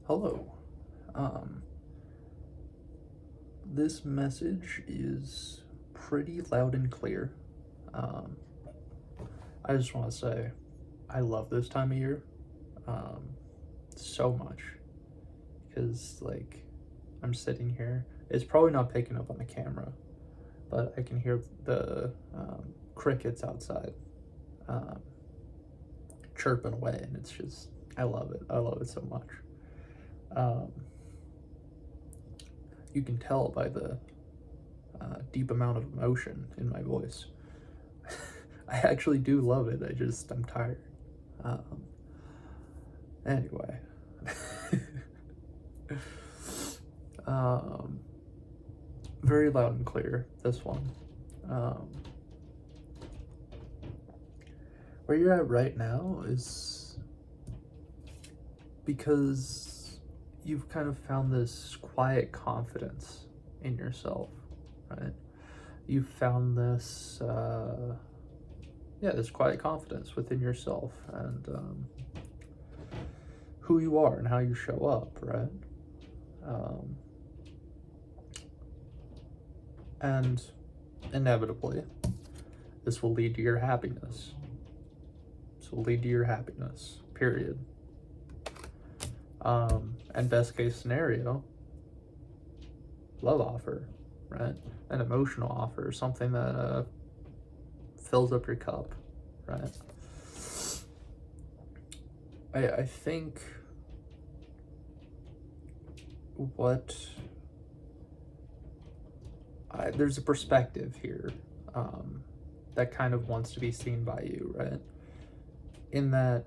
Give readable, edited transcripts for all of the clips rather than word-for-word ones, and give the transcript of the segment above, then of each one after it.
Hello. Um, this message is pretty loud and clear. Um, I just want to say I love this time of year um, so much because, I'm sitting here. It's probably not picking up on the camera, but I can hear the crickets outside um, chirping away, and it's just, I love it. I love it so much. Um, you can tell by the deep amount of emotion in my voice. I actually do love it. I'm tired. Um, anyway. um, very loud and clear, this one. Um, where you're at right now is because you've kind of found this quiet confidence in yourself, right? You've found this quiet confidence within yourself and who you are and how you show up, right? Um, and inevitably, this will lead to your happiness. This will lead to your happiness, period. And best case scenario, love offer, right? An emotional offer, something that fills up your cup, right? I think there's a perspective here that kind of wants to be seen by you, right? In that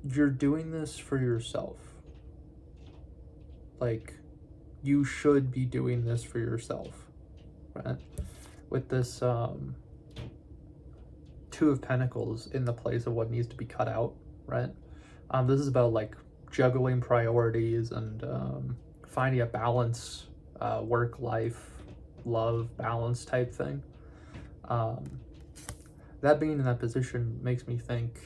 you're doing this for yourself. Like, you should be doing this for yourself, right? With this Two of Pentacles in the place of what needs to be cut out, right? This is about like juggling priorities and finding a balance, work life, love balance type thing. That being in that position makes me think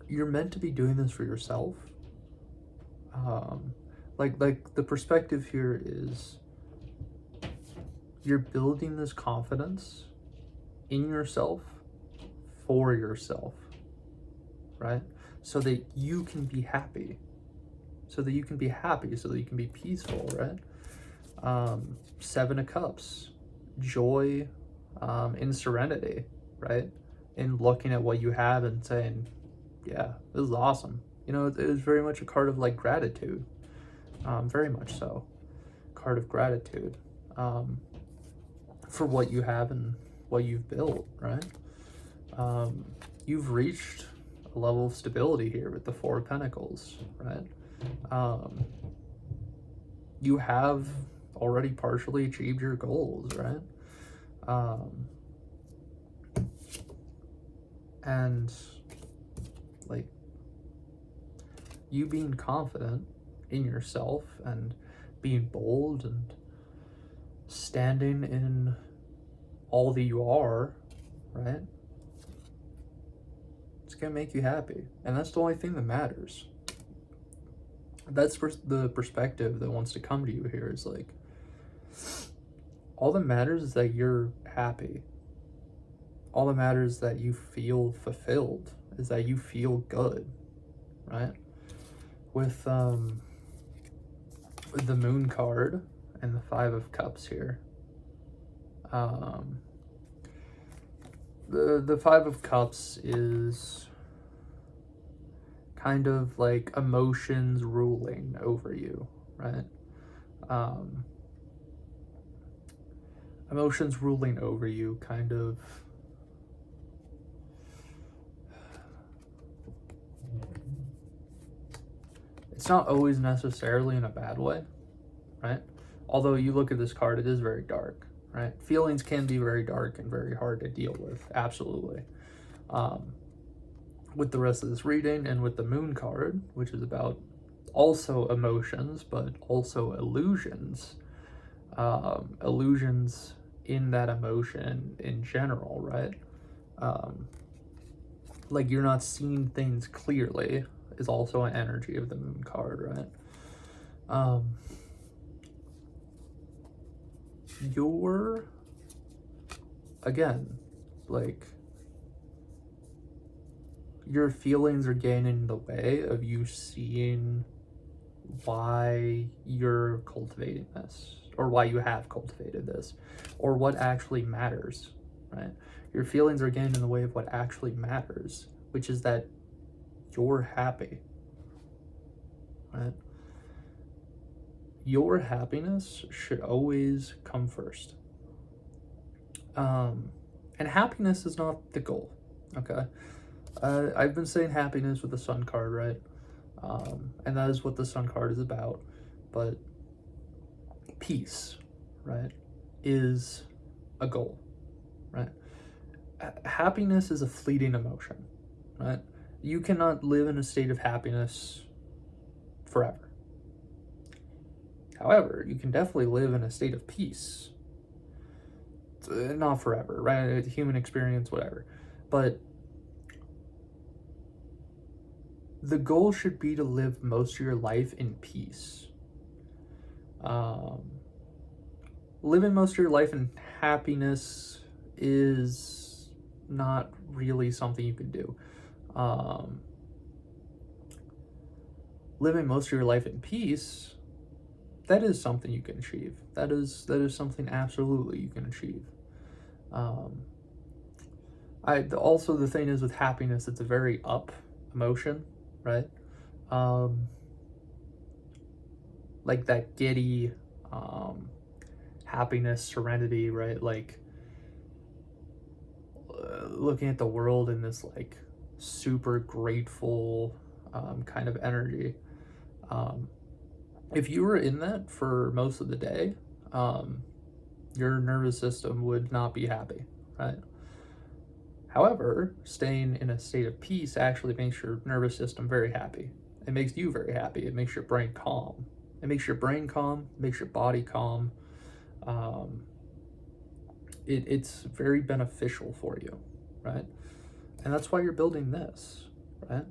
you're meant to be doing this for yourself. Like the perspective here is you're building this confidence in yourself for yourself, right? So that you can be happy. So that you can be peaceful, right? Seven of Cups, joy in serenity, right? In looking at what you have and saying, yeah, this is awesome. It is very much a card of like gratitude, very much so. Card of gratitude for what you have and what you've built, right? You've reached a level of stability here with the Four of Pentacles, right? You have already partially achieved your goals, right? And like you being confident in yourself and being bold and standing in all that you are, right? It's gonna make you happy, and that's the only thing that matters. That's the perspective that wants to come to you here is like, all that matters is that you're happy. All that matters is that you feel fulfilled, is that you feel good, right? With the Moon card and the Five of Cups here. The Five of Cups is kind of like emotions ruling over you, right? Emotions ruling over you kind of it's not always necessarily in a bad way, right? Although you look at this card, it is very dark, right? Feelings can be very dark and very hard to deal with, absolutely. With the rest of this reading and with the Moon card, which is about also emotions, but also illusions. Illusions in that emotion in general, right? Like you're not seeing things clearly, is also an energy of the moon card, right? Your, again, like, your feelings are getting in the way of you seeing why you're cultivating this, or why you have cultivated this, or what actually matters, right? Your feelings are getting in the way of what actually matters, which is that you're happy, right? Your happiness should always come first. And happiness is not the goal, okay? I've been saying happiness with the Sun card, right? And that is what the Sun card is about. But peace, right, is a goal, right? Happiness is a fleeting emotion, right? You cannot live in a state of happiness forever. However, you can definitely live in a state of peace. Not forever, right? Human experience, whatever. But the goal should be to live most of your life in peace. Living most of your life in happiness is not really something you can do. Living most of your life in peace, that is something you can achieve. That is something absolutely you can achieve. Also, the thing is with happiness, it's a very up emotion, right? Like that giddy happiness, serenity, right? Like looking at the world in this like super grateful kind of energy. If you were in that for most of the day, your nervous system would not be happy, right? However, staying in a state of peace actually makes your nervous system very happy. It makes you very happy. It makes your brain calm. It makes your brain calm, makes your body calm. It's very beneficial for you, right? And that's why you're building this, right?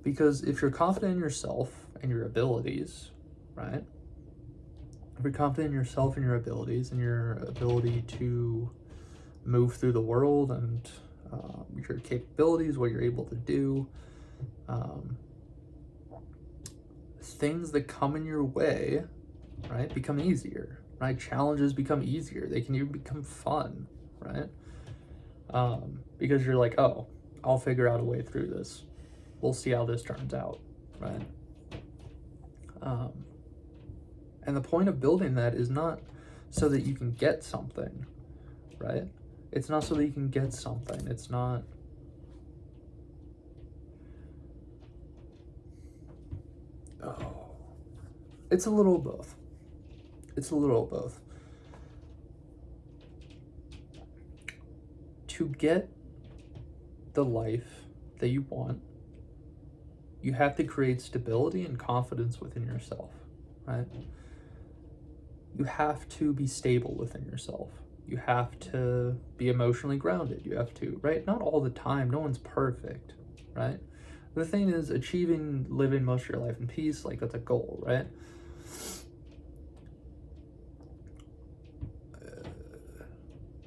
Because if you're confident in yourself and your abilities, right? If you're confident in yourself and your abilities and your ability to move through the world and your capabilities, what you're able to do, things that come in your way, right, become easier, right? Challenges become easier. They can even become fun, right? Because you're like, oh, I'll figure out a way through this. We'll see how this turns out, right? And the point of building that is not so that you can get something, right? It's not so that you can get something. It's not... Oh. It's a little of both. It's a little of both. To get the life that you want, you have to create stability and confidence within yourself, right? You have to be stable within yourself. You have to be emotionally grounded. You have to, right? Not all the time. No one's perfect, right? The thing is, living most of your life in peace, like that's a goal, right?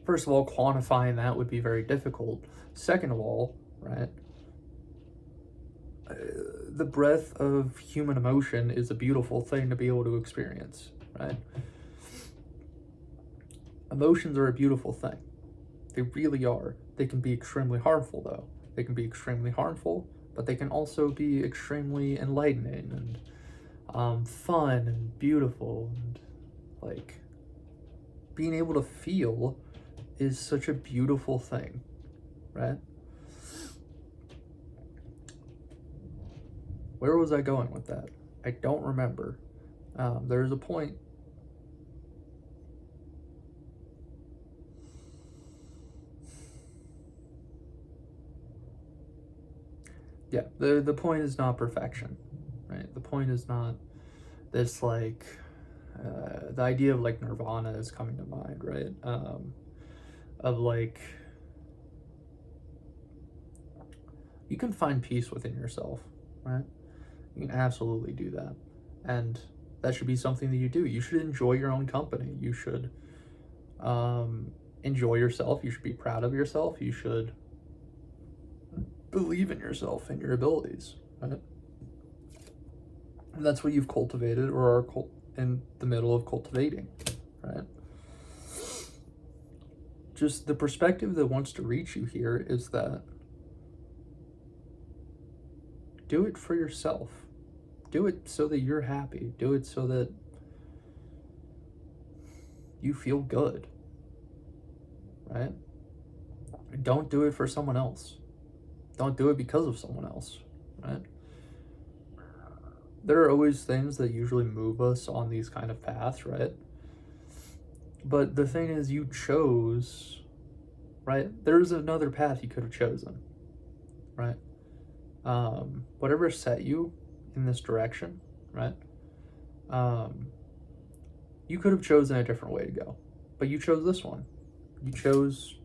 First of all, quantifying that would be very difficult. Second of all, right? The breadth of human emotion is a beautiful thing to be able to experience, right? Emotions are a beautiful thing. They really are. They can be extremely harmful, though. They can be extremely harmful, but they can also be extremely enlightening and fun and beautiful. And like, being able to feel is such a beautiful thing, right? Where was I going with that? I don't remember. There's a point. Yeah, the point is not perfection, right? The point is not this like the idea of like nirvana is coming to mind, right? Of like, you can find peace within yourself, right? You can absolutely do that. And that should be something that you do. You should enjoy your own company. You should enjoy yourself. You should be proud of yourself. You should believe in yourself and your abilities, right? And that's what you've cultivated or are in the middle of cultivating, right? Just the perspective that wants to reach you here is that do it for yourself. Do it so that you're happy. Do it so that you feel good, right? Don't do it for someone else. Don't do it because of someone else, right? There are always things that usually move us on these kind of paths, right? But the thing is, you chose, right? There's another path you could have chosen, right? Whatever set you in this direction, right? You could have chosen a different way to go, but you chose this one. You chose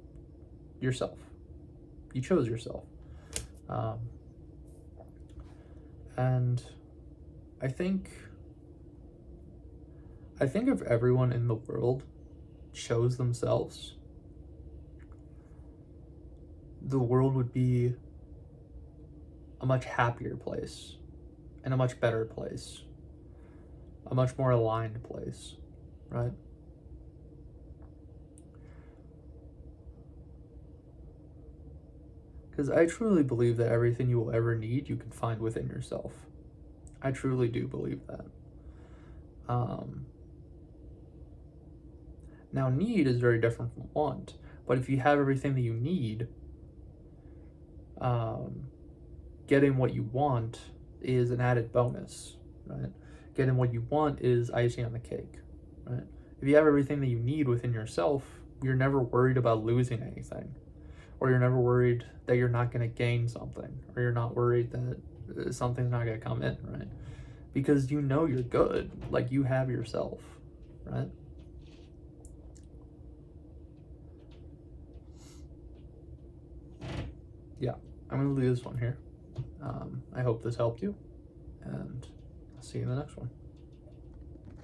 yourself. You chose yourself. And I think if everyone in the world chose themselves, the world would be a much happier place and a much better place, a much more aligned place, right? Because I truly believe that everything you will ever need, you can find within yourself. I truly do believe that. Now, need is very different from want, but if you have everything that you need, getting what you want is an added bonus, right? Getting what you want is icing on the cake, right? If you have everything that you need within yourself, you're never worried about losing anything, or you're never worried that you're not going to gain something, or you're not worried that something's not going to come in, right? Because you know you're good, like you have yourself, right? Yeah, I'm going to leave this one here. I hope this helped you, and I'll see you in the next one.